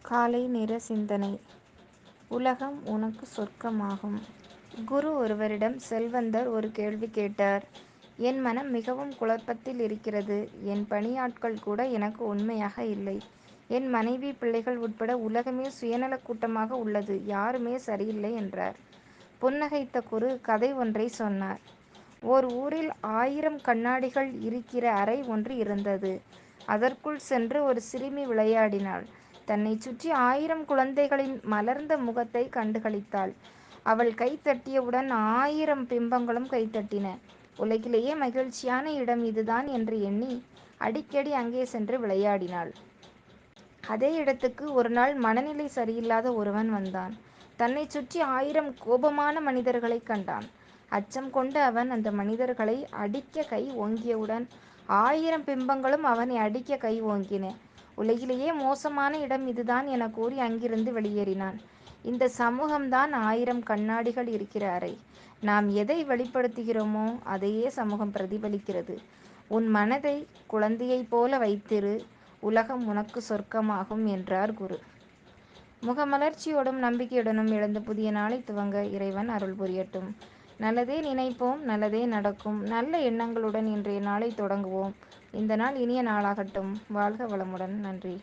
காலை நேர சிந்தனை. உலகம் உனக்கு சொர்க்கமாகும். குரு ஒருவரிடம் செல்வந்தர் ஒரு கேள்வி கேட்டார். என் மனம் மிகவும் குழப்பத்தில் இருக்கிறது. என் பணியாட்கள் கூட எனக்கு உண்மையாக இல்லை. என் மனைவி பிள்ளைகள் உட்பட உலகமே சுயநலக் கூட்டமாக உள்ளது. யாருமே சரியில்லை என்றார். புன்னகைத்த குரு கதை ஒன்றை சொன்னார். ஓர் ஊரில் 1000 கண்ணாடிகள் இருக்கிற அறை ஒன்று இருந்தது. அதற்குள் சென்று ஒரு சிறுமி விளையாடினாள். தன்னை சுற்றி 1000 குழந்தைகளின் மலர்ந்த முகத்தை கண்டுகளித்தாள். அவள் கைத்தட்டியவுடன் 1000 பிம்பங்களும் கைத்தட்டின. உலகிலேயே மகிழ்ச்சியான இடம் இதுதான் என்று எண்ணி அடிக்கடி அங்கே சென்று விளையாடினாள். அதே இடத்துக்கு ஒரு நாள் மனநிலை சரியில்லாத ஒருவன் வந்தான். தன்னை சுற்றி 1000 கோபமான மனிதர்களை கண்டான். அச்சம் கொண்டு அவன் அந்த மனிதர்களை அடிக்க கை ஓங்கியவுடன் 1000 பிம்பங்களும் அவனை அடிக்க கை ஓங்கின. உலகிலேயே மோசமான இடம் இதுதான் என கூறி அங்கிருந்து வெளியேறினான். இந்த சமூகம்தான் 1000 கண்ணாடிகள் இருக்கிற அறை. நாம் எதை வெளிப்படுத்துகிறோமோ அதையே சமூகம் பிரதிபலிக்கிறது. உன் மனதை குழந்தையைப் போல வைத்திரு. உலகம் உனக்கு சொர்க்கமாகும் என்றார் குரு. முகமலர்ச்சியோடும் நம்பிக்கையுடனும் எழுந்த புதிய நாளை துவங்க இறைவன் அருள் புரியட்டும். நல்லதே நினைப்போம், நல்லதே நடக்கும். நல்ல எண்ணங்களுடன் இன்றைய நாளை தொடங்குவோம். இந்த நாள் இனிய நாளாகட்டும். வாழ்க வளமுடன். நன்றி.